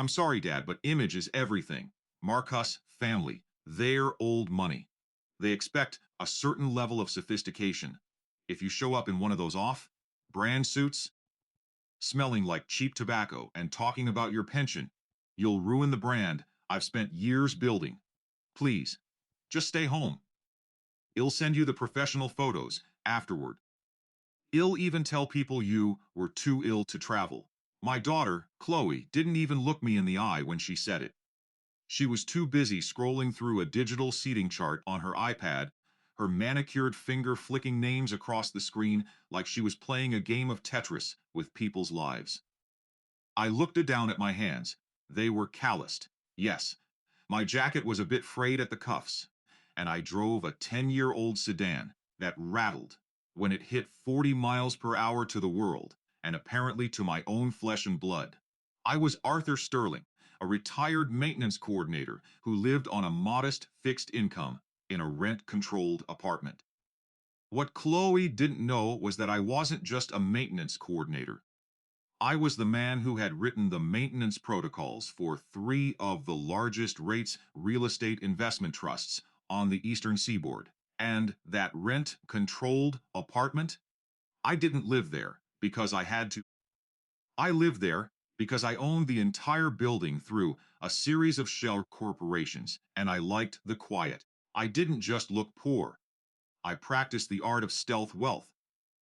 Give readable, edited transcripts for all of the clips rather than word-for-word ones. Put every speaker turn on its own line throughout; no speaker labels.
I'm sorry, Dad, but image is everything. Marcus family, they're old money. They expect a certain level of sophistication. If you show up in one of those off-brand suits, smelling like cheap tobacco and talking about your pension, you'll ruin the brand I've spent years building. Please, just stay home. I'll send you the professional photos afterward. I'll even tell people you were too ill to travel. My daughter, Chloe, didn't even look me in the eye when she said it. She was too busy scrolling through a digital seating chart on her iPad, her manicured finger flicking names across the screen like she was playing a game of Tetris with people's lives. I looked down at my hands. They were calloused. Yes, my jacket was a bit frayed at the cuffs, and I drove a 10-year-old sedan that rattled when it hit 40 miles per hour to the world, and apparently to my own flesh and blood. I was Arthur Sterling, a retired maintenance coordinator who lived on a modest fixed income in a rent-controlled apartment. What Chloe didn't know was that I wasn't just a maintenance coordinator. I was the man who had written the maintenance protocols for three of the largest rates real estate investment trusts on the eastern seaboard. And that rent-controlled apartment? I didn't live there because I had to. I lived there because I owned the entire building through a series of shell corporations, and I liked the quiet. I didn't just look poor. I practiced the art of stealth wealth.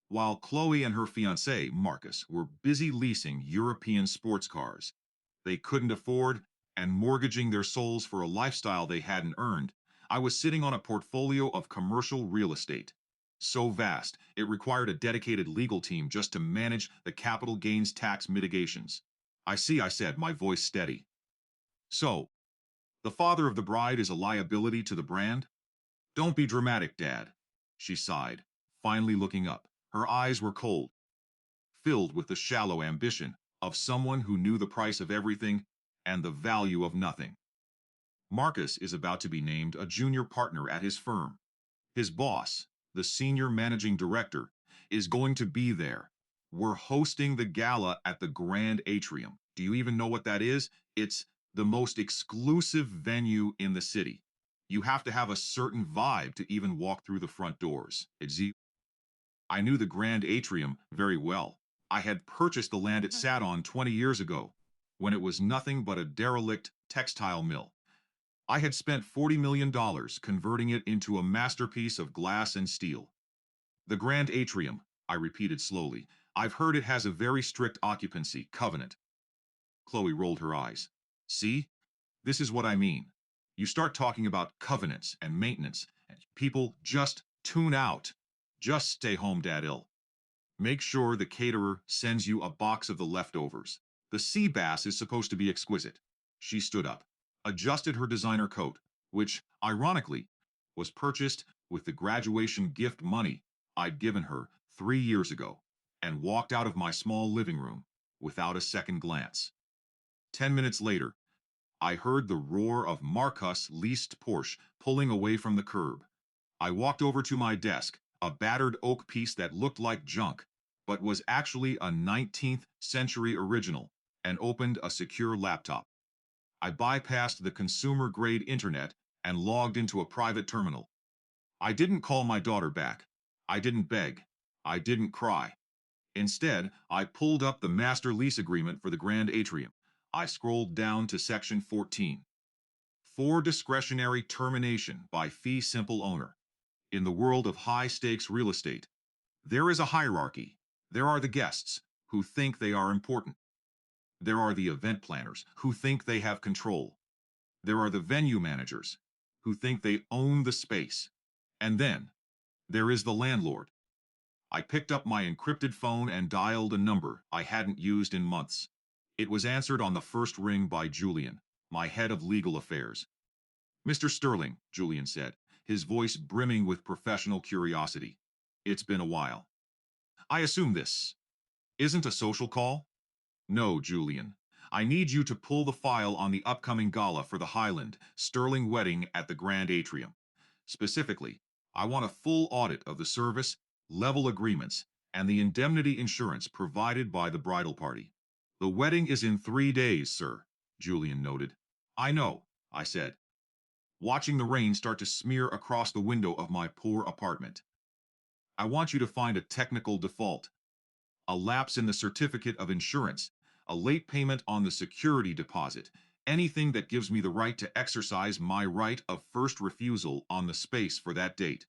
While Chloe and her fiancé, Marcus, were busy leasing European sports cars they couldn't afford and mortgaging their souls for a lifestyle they hadn't earned, I was sitting on a portfolio of commercial real estate. So vast, it required a dedicated legal team just to manage the capital gains tax mitigations. I see, I said, my voice steady. So, the father of the bride is a liability to the brand? Don't be dramatic, Dad. She sighed, finally looking up. Her eyes were cold, filled with the shallow ambition of someone who knew the price of everything and the value of nothing. Marcus is about to be named a junior partner at his firm. His boss, the senior managing director, is going to be there. We're hosting the gala at the Grand Atrium. Do you even know what that is? It's the most exclusive venue in the city. You have to have a certain vibe to even walk through the front doors. I knew the Grand Atrium very well. I had purchased the land it sat on 20 years ago, when it was nothing but a derelict textile mill. I had spent $40 million converting it into a masterpiece of glass and steel. The Grand Atrium, I repeated slowly. I've heard it has a very strict occupancy covenant. Chloe rolled her eyes. See? This is what I mean. You start talking about covenants and maintenance, and people just tune out. Just stay home, Dad. Make sure the caterer sends you a box of the leftovers. The sea bass is supposed to be exquisite. She stood up, adjusted her designer coat, which, ironically, was purchased with the graduation gift money I'd given her 3 years ago, and walked out of my small living room without a second glance. 10 minutes later, I heard the roar of Marcus' leased Porsche pulling away from the curb. I walked over to my desk, a battered oak piece that looked like junk, but was actually a 19th century original, and opened a secure laptop. I bypassed the consumer-grade internet and logged into a private terminal. I didn't call my daughter back. I didn't beg. I didn't cry. Instead, I pulled up the Master Lease Agreement for the Grand Atrium. I scrolled down to Section 14. For discretionary termination by fee simple owner. In the world of high-stakes real estate, there is a hierarchy. There are the guests, who think they are important. There are the event planners, who think they have control. There are the venue managers, who think they own the space. And then, there is the landlord. I picked up my encrypted phone and dialed a number I hadn't used in months. It was answered on the first ring by Julian, my head of legal affairs. Mr. Sterling, Julian said, his voice brimming with professional curiosity. It's been a while. I assume this isn't a social call? No, Julian. I need you to pull the file on the upcoming gala for the Highland Sterling wedding at the Grand Atrium. Specifically, I want a full audit of the service, level agreements, and the indemnity insurance provided by the bridal party. The wedding is in 3 days, sir. Julian noted. I know, I said, watching the rain start to smear across the window of my poor apartment. I want you to find a technical default, a lapse in the certificate of insurance, a late payment on the security deposit, anything that gives me the right to exercise my right of first refusal on the space for that date.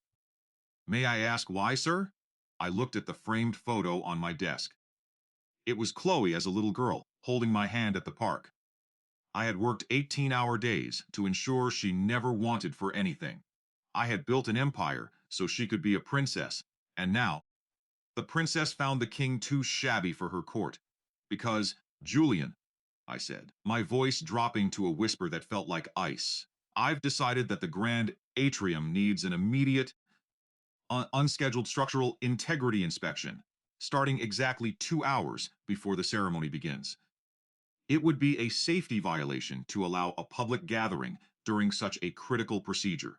May I ask why, sir? I looked at the framed photo on my desk. It was Chloe as a little girl, holding my hand at the park. I had worked 18-hour days to ensure she never wanted for anything. I had built an empire so she could be a princess, and now, the princess found the king too shabby for her court. Because, Julian, I said, my voice dropping to a whisper that felt like ice, I've decided that the Grand Atrium needs an immediate, unscheduled structural integrity inspection, starting exactly 2 hours before the ceremony begins. It would be a safety violation to allow a public gathering during such a critical procedure.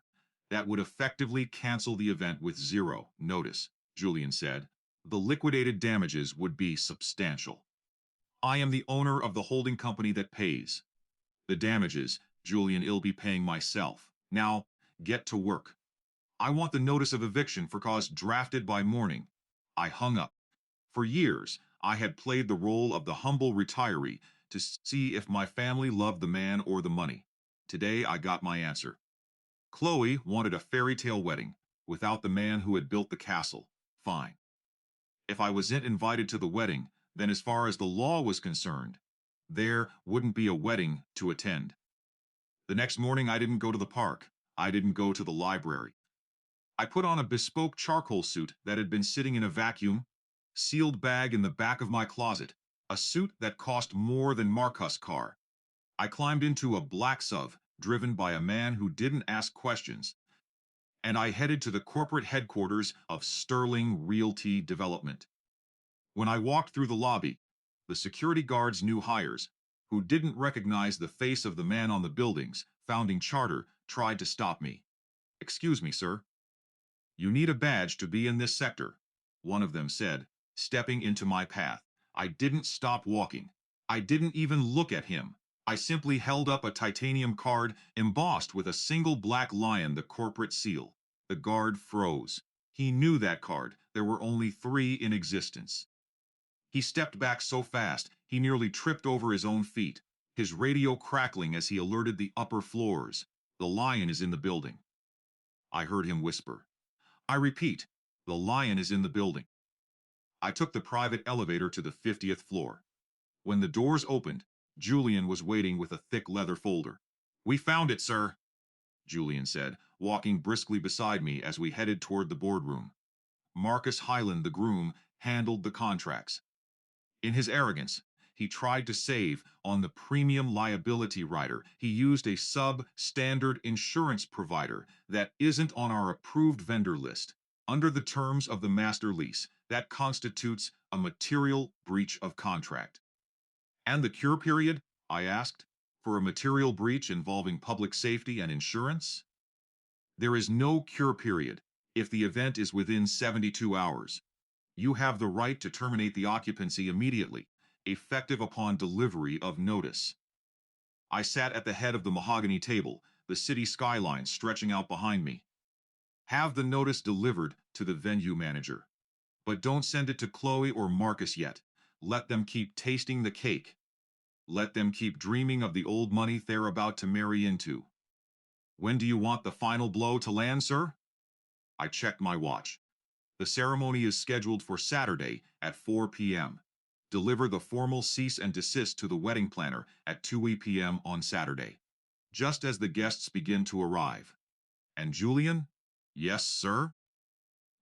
That would effectively cancel the event with zero notice, Julian said. The liquidated damages would be substantial. I am the owner of the holding company that pays. The damages, Julian, I'll be paying myself. Now, get to work. I want the notice of eviction for cause drafted by morning. I hung up. For years, I had played the role of the humble retiree to see if my family loved the man or the money. Today, I got my answer. Chloe wanted a fairy tale wedding without the man who had built the castle. Fine. If I wasn't invited to the wedding, then as far as the law was concerned, there wouldn't be a wedding to attend. The next morning, I didn't go to the park. I didn't go to the library. I put on a bespoke charcoal suit that had been sitting in a vacuum, sealed bag in the back of my closet, a suit that cost more than Marcus' car. I climbed into a black SUV driven by a man who didn't ask questions, and I headed to the corporate headquarters of Sterling Realty Development. When I walked through the lobby, the security guard's new hires, who didn't recognize the face of the man on the building's founding charter, tried to stop me. Excuse me, sir. You need a badge to be in this sector, one of them said, stepping into my path. I didn't stop walking. I didn't even look at him. I simply held up a titanium card embossed with a single black lion, the corporate seal. The guard froze. He knew that card. There were only 3 in existence. He stepped back so fast, he nearly tripped over his own feet, his radio crackling as he alerted the upper floors. The lion is in the building. I heard him whisper. I repeat, the lion is in the building. I took the private elevator to the 50th floor. When the doors opened, Julian was waiting with a thick leather folder. We found it, sir, Julian said, walking briskly beside me as we headed toward the boardroom. Marcus Hyland, the groom, handled the contracts. In his arrogance, he tried to save on the premium liability rider. He used a sub-standard insurance provider that isn't on our approved vendor list. Under the terms of the master lease, that constitutes a material breach of contract. And the cure period, I asked, for a material breach involving public safety and insurance? There is no cure period if the event is within 72 hours. You have the right to terminate the occupancy immediately, effective upon delivery of notice. I sat at the head of the mahogany table, the city skyline stretching out behind me. Have the notice delivered to the venue manager. But don't send it to Chloe or Marcus yet. Let them keep tasting the cake. Let them keep dreaming of the old money they're about to marry into. When do you want the final blow to land, sir? I checked my watch. The ceremony is scheduled for Saturday at 4 p.m. Deliver the formal cease and desist to the wedding planner at 2 p.m. on Saturday, just as the guests begin to arrive. And Julian? Yes, sir?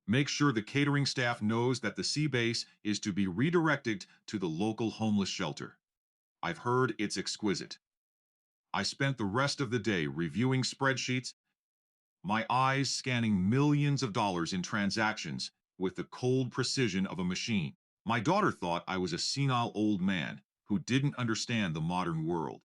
Make sure the catering staff knows that the sea base is to be redirected to the local homeless shelter. I've heard it's exquisite. I spent the rest of the day reviewing spreadsheets, my eyes scanning millions of dollars in transactions with the cold precision of a machine. My daughter thought I was a senile old man who didn't understand the modern world.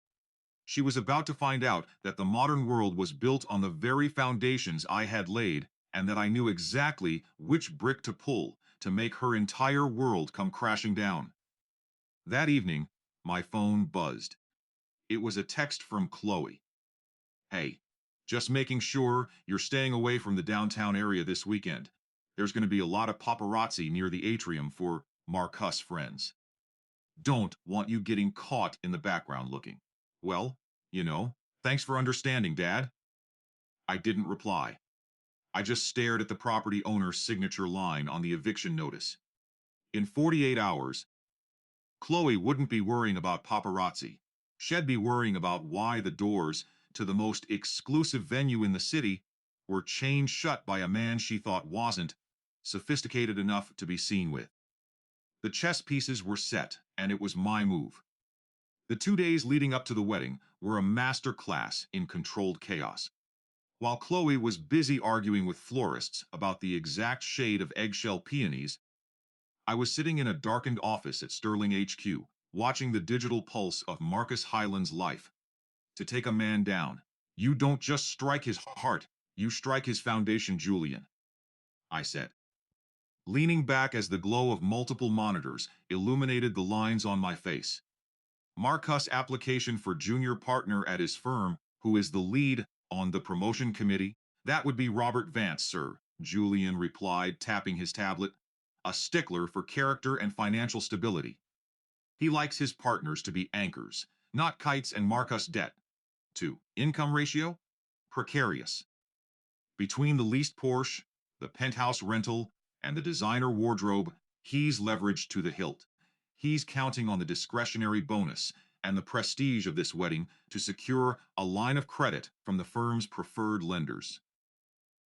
She was about to find out that the modern world was built on the very foundations I had laid, and that I knew exactly which brick to pull to make her entire world come crashing down. That evening, my phone buzzed. It was a text from Chloe. Hey, just making sure you're staying away from the downtown area this weekend. There's going to be a lot of paparazzi near the atrium for Marcus friends. Don't want you getting caught in the background looking. Well, thanks for understanding, Dad. I didn't reply. I just stared at the property owner's signature line on the eviction notice. In 48 hours, Chloe wouldn't be worrying about paparazzi. She'd be worrying about why the doors to the most exclusive venue in the city were chained shut by a man she thought wasn't sophisticated enough to be seen with. The chess pieces were set, and it was my move. The 2 days leading up to the wedding were a master class in controlled chaos. While Chloe was busy arguing with florists about the exact shade of eggshell peonies, I was sitting in a darkened office at Sterling HQ, watching the digital pulse of Marcus Hyland's life. To take a man down, you don't just strike his heart, you strike his foundation, Julian, I said, leaning back as the glow of multiple monitors illuminated the lines on my face. Marcus' application for junior partner at his firm, who is the lead on the promotion committee. That would be Robert Vance, sir, Julian replied, tapping his tablet. A stickler for character and financial stability. He likes his partners to be anchors, not kites, and Marcus' debt. 2. Income ratio? Precarious. Between the leased Porsche, the penthouse rental, and the designer wardrobe, he's leveraged to the hilt. He's counting on the discretionary bonus and the prestige of this wedding to secure a line of credit from the firm's preferred lenders.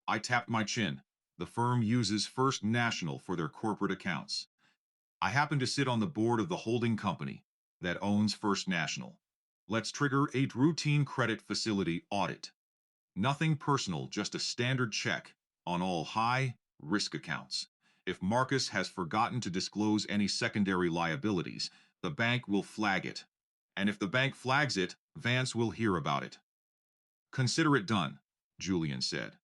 I tapped my chin. The firm uses First National for their corporate accounts. I happen to sit on the board of the holding company that owns First National. Let's trigger a routine credit facility audit. Nothing personal, just a standard check on all high-risk accounts. If Marcus has forgotten to disclose any secondary liabilities, the bank will flag it. And if the bank flags it, Vance will hear about it. Consider it done, Julian said.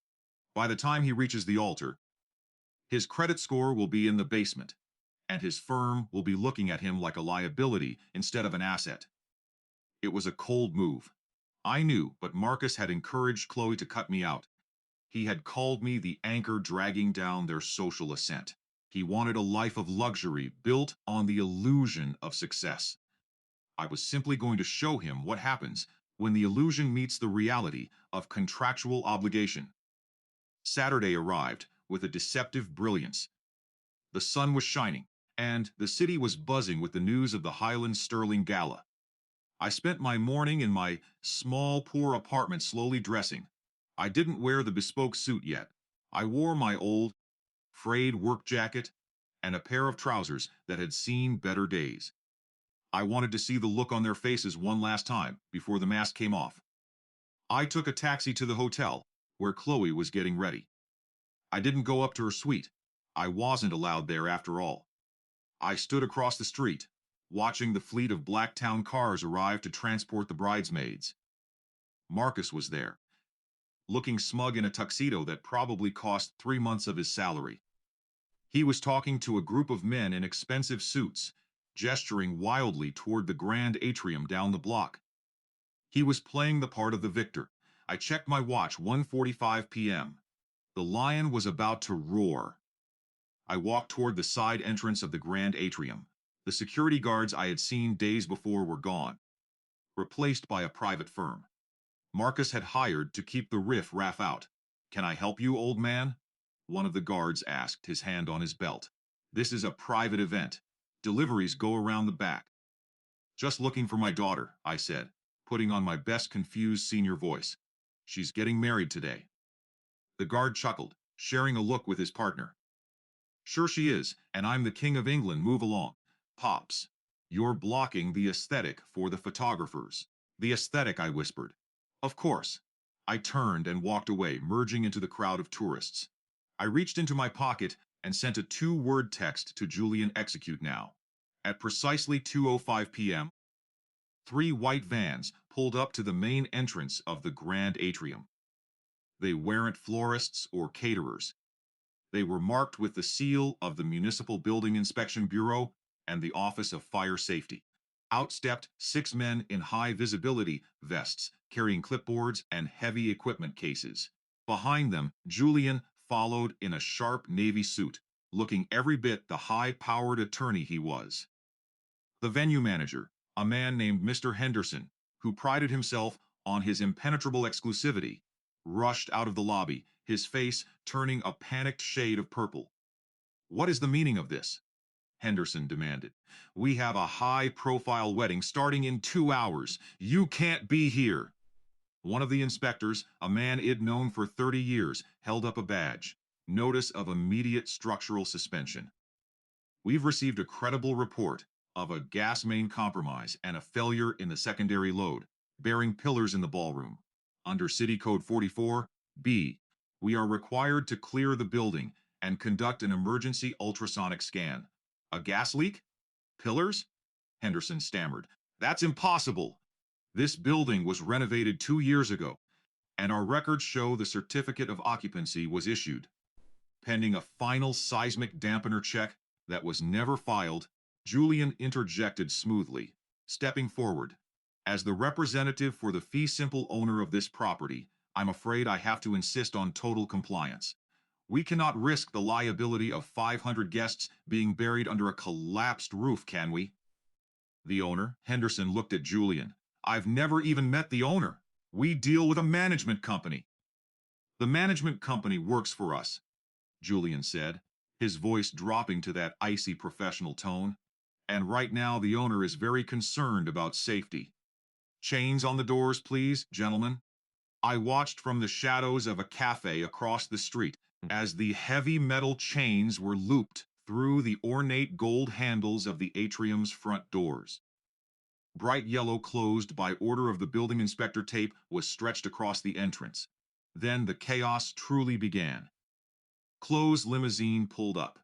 By the time he reaches the altar, his credit score will be in the basement, and his firm will be looking at him like a liability instead of an asset. It was a cold move. I knew, but Marcus had encouraged Chloe to cut me out. He had called me the anchor dragging down their social ascent. He wanted a life of luxury built on the illusion of success. I was simply going to show him what happens when the illusion meets the reality of contractual obligation. Saturday arrived with a deceptive brilliance. The sun was shining, and the city was buzzing with the news of the Highland Sterling Gala. I spent my morning in my small, poor apartment slowly dressing. I didn't wear the bespoke suit yet. I wore my old, frayed work jacket and a pair of trousers that had seen better days. I wanted to see the look on their faces one last time before the mask came off. I took a taxi to the hotel, where Chloe was getting ready. I didn't go up to her suite. I wasn't allowed there after all. I stood across the street, watching the fleet of Blacktown cars arrive to transport the bridesmaids. Marcus was there, looking smug in a tuxedo that probably cost 3 months of his salary. He was talking to a group of men in expensive suits, gesturing wildly toward the Grand Atrium down the block. He was playing the part of the victor. I checked my watch, 1:45 p.m. The lion was about to roar. I walked toward the side entrance of the Grand Atrium. The security guards I had seen days before were gone, replaced by a private firm. Marcus had hired to keep the riff-raff out. "Can I help you, old man?" one of the guards asked, his hand on his belt. "This is a private event. Deliveries go around the back." "Just looking for my daughter," I said, putting on my best confused senior voice. "She's getting married today." The guard chuckled, sharing a look with his partner. "Sure she is, and I'm the King of England. Move along." "Pops, you're blocking the aesthetic for the photographers." "The aesthetic," I whispered. "Of course." I turned and walked away, merging into the crowd of tourists. I reached into my pocket and sent a 2-word text to Julian: "Execute now." At precisely 2:05 p.m., 3 white vans pulled up to the main entrance of the Grand Atrium. They weren't florists or caterers. They were marked with the seal of the Municipal Building Inspection Bureau and the Office of Fire Safety. Out stepped 6 men in high-visibility vests, carrying clipboards and heavy equipment cases. Behind them, Julian followed in a sharp navy suit, looking every bit the high-powered attorney he was. The venue manager, a man named Mr. Henderson, who prided himself on his impenetrable exclusivity, rushed out of the lobby, his face turning a panicked shade of purple. "What is the meaning of this?" Henderson demanded. "We have a high-profile wedding starting in 2 hours. You can't be here." One of the inspectors, a man I'd known for 30 years, held up a badge. Notice of immediate structural suspension. "We've received a credible report of a gas main compromise and a failure in the secondary load, bearing pillars in the ballroom. Under City Code 44B, we are required to clear the building and conduct an emergency ultrasonic scan. A gas leak? Pillars?" Henderson stammered. "That's impossible. This building was renovated 2 years ago, and our records show the certificate of occupancy was issued. Pending a final seismic dampener check that was never filed," Julian interjected smoothly, stepping forward. "As the representative for the fee simple owner of this property, I'm afraid I have to insist on total compliance. We cannot risk the liability of 500 guests being buried under a collapsed roof, can we?" "The owner?" Henderson looked at Julian. "I've never even met the owner. We deal with a management company." "The management company works for us," Julian said, his voice dropping to that icy professional tone. "And right now the owner is very concerned about safety. Chains on the doors, please, gentlemen." I watched from the shadows of a cafe across the street as the heavy metal chains were looped through the ornate gold handles of the atrium's front doors. Bright yellow closed by order of the building inspector tape was stretched across the entrance. Then the chaos truly began. Chloe's limousine pulled up.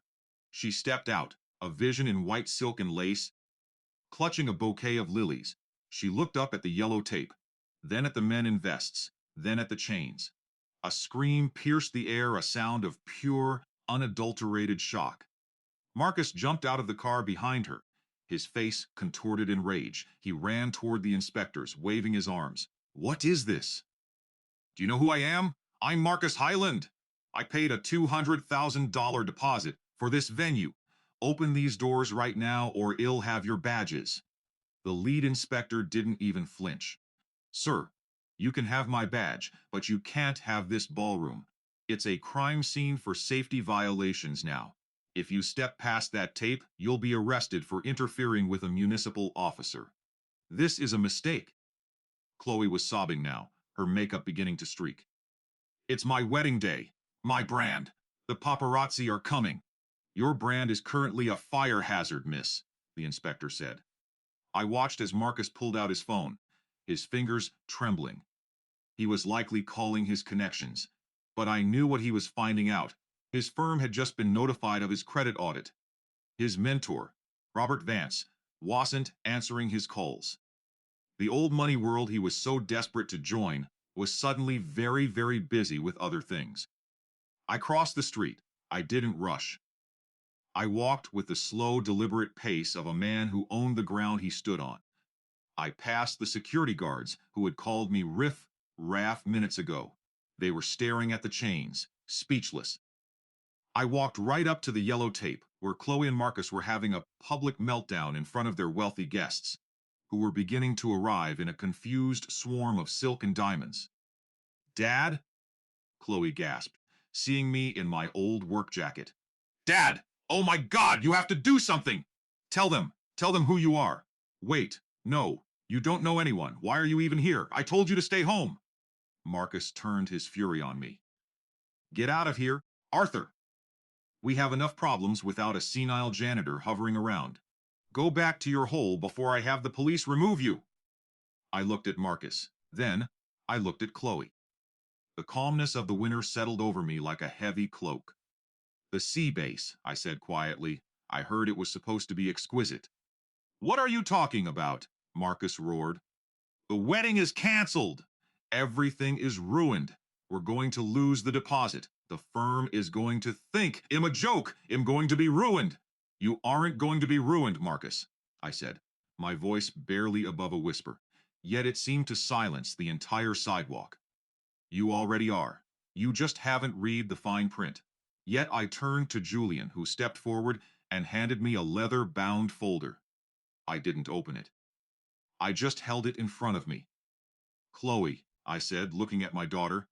She stepped out, a vision in white silk and lace. Clutching a bouquet of lilies, she looked up at the yellow tape, then at the men in vests, then at the chains. A scream pierced the air, a sound of pure, unadulterated shock. Marcus jumped out of the car behind her, his face contorted in rage. He ran toward the inspectors, waving his arms. "What is this?" "Do you know who I am? I'm Marcus Highland. I paid a $200,000 deposit for this venue. Open these doors right now or I'll have your badges." The lead inspector didn't even flinch. "Sir, you can have my badge, but you can't have this ballroom. It's a crime scene for safety violations now. If you step past that tape, you'll be arrested for interfering with a municipal officer." "This is a mistake." Chloe was sobbing now, her makeup beginning to streak. "It's my wedding day. My brand. The paparazzi are coming." "Your brand is currently a fire hazard, miss," the inspector said. I watched as Marcus pulled out his phone, his fingers trembling. He was likely calling his connections, but I knew what he was finding out. His firm had just been notified of his credit audit. His mentor, Robert Vance, wasn't answering his calls. The old money world he was so desperate to join was suddenly very, very busy with other things. I crossed the street. I didn't rush. I walked with the slow, deliberate pace of a man who owned the ground he stood on. I passed the security guards who had called me riff-raff minutes ago. They were staring at the chains, speechless. I walked right up to the yellow tape, where Chloe and Marcus were having a public meltdown in front of their wealthy guests, who were beginning to arrive in a confused swarm of silk and diamonds. "Dad?" Chloe gasped, seeing me in my old work jacket. "Dad! Oh my God, you have to do something! Tell them who you are." "Wait, no, you don't know anyone. Why are you even here? I told you to stay home." Marcus turned his fury on me. "Get out of here, Arthur. We have enough problems without a senile janitor hovering around. Go back to your hole before I have the police remove you." I looked at Marcus. Then I looked at Chloe. The calmness of the winter settled over me like a heavy cloak. "The sea base," I said quietly. "I heard it was supposed to be exquisite." "What are you talking about?" Marcus roared. "The wedding is canceled. Everything is ruined. We're going to lose the deposit. The firm is going to think I'm a joke. I'm going to be ruined." "You aren't going to be ruined, Marcus," I said. my voice barely above a whisper, yet it seemed to silence the entire sidewalk. You already are. You just haven't read the fine print. Yet I turned to Julian, who stepped forward and handed me a leather-bound folder. I didn't open it. I just held it in front of me. Chloe, I said, looking at my daughter,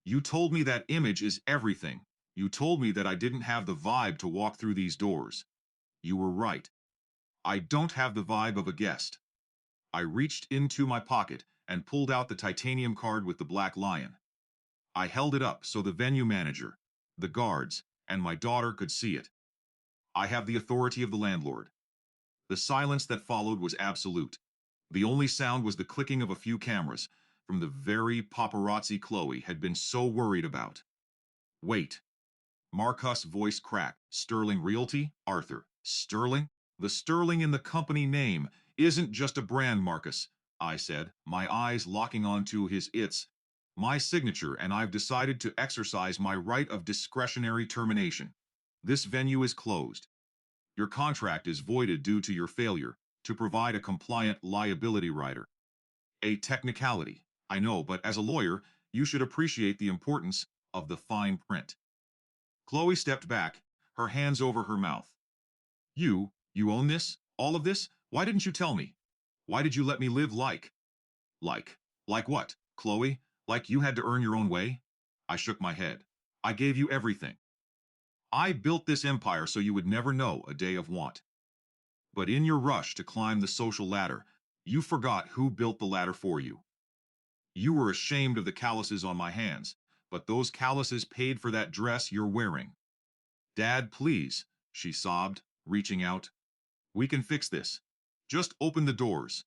you told me that image is everything. You told me that I didn't have the vibe to walk through these doors. You were right. I don't have the vibe of a guest. I reached into my pocket and pulled out the titanium card with the black lion. I held it up so the venue manager, the guards, and my daughter could see it. I have the authority of the landlord. The silence that followed was absolute. The only sound was the clicking of a few cameras from the very paparazzi Chloe had been so worried about. Wait. Marcus' voice cracked. Sterling Realty? Arthur. Sterling? The Sterling in the company name isn't just a brand, Marcus, I said, my eyes locking onto his it's my signature, and I've decided to exercise my right of discretionary termination. This venue is closed. Your contract is voided due to your failure to provide a compliant liability rider. A technicality, I know, but as a lawyer, you should appreciate the importance of the fine print. Chloe stepped back, her hands over her mouth. You own this? All of this? Why didn't you tell me? Why did you let me live like? Like what, Chloe? Like you had to earn your own way? I shook my head. I gave you everything. I built this empire so you would never know a day of want. But in your rush to climb the social ladder, you forgot who built the ladder for you. You were ashamed of the calluses on my hands, but those calluses paid for that dress you're wearing. Dad, please, she sobbed, reaching out. We can fix this. Just open the doors.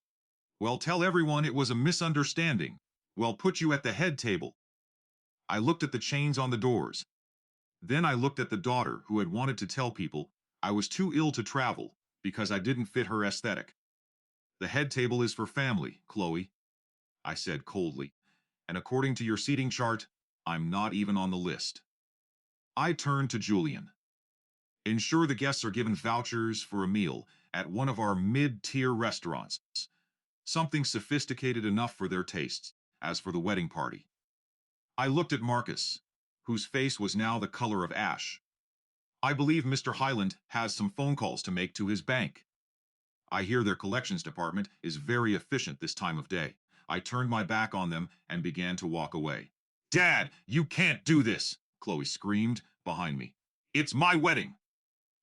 Well, tell everyone it was a misunderstanding. Well, put you at the head table. I looked at the chains on the doors. Then I looked at the daughter who had wanted to tell people I was too ill to travel because I didn't fit her aesthetic. The head table is for family, Chloe, I said coldly, and according to your seating chart, I'm not even on the list. I turned to Julian. Ensure the guests are given vouchers for a meal at one of our mid-tier restaurants, something sophisticated enough for their tastes, as for the wedding party. I looked at Marcus, whose face was now the color of ash. I believe Mr. Highland has some phone calls to make to his bank. I hear their collections department is very efficient this time of day. I turned my back on them and began to walk away. Dad, you can't do this, Chloe screamed behind me. It's my wedding.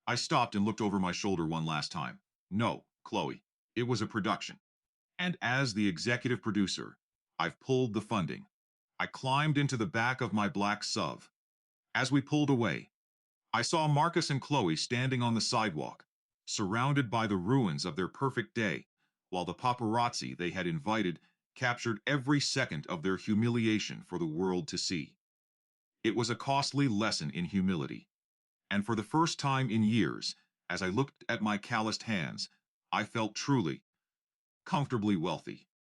I stopped and looked over my shoulder one last time. No, Chloe, it was a production. And as the executive producer, I've pulled the funding. I climbed into the back of my black SUV. As we pulled away, I saw Marcus and Chloe standing on the sidewalk, surrounded by the ruins of their perfect day, while the paparazzi they had invited captured every second of their humiliation for the world to see. It was a costly lesson in humility, and for the first time in years, as I looked at my calloused hands, I felt truly, comfortably wealthy.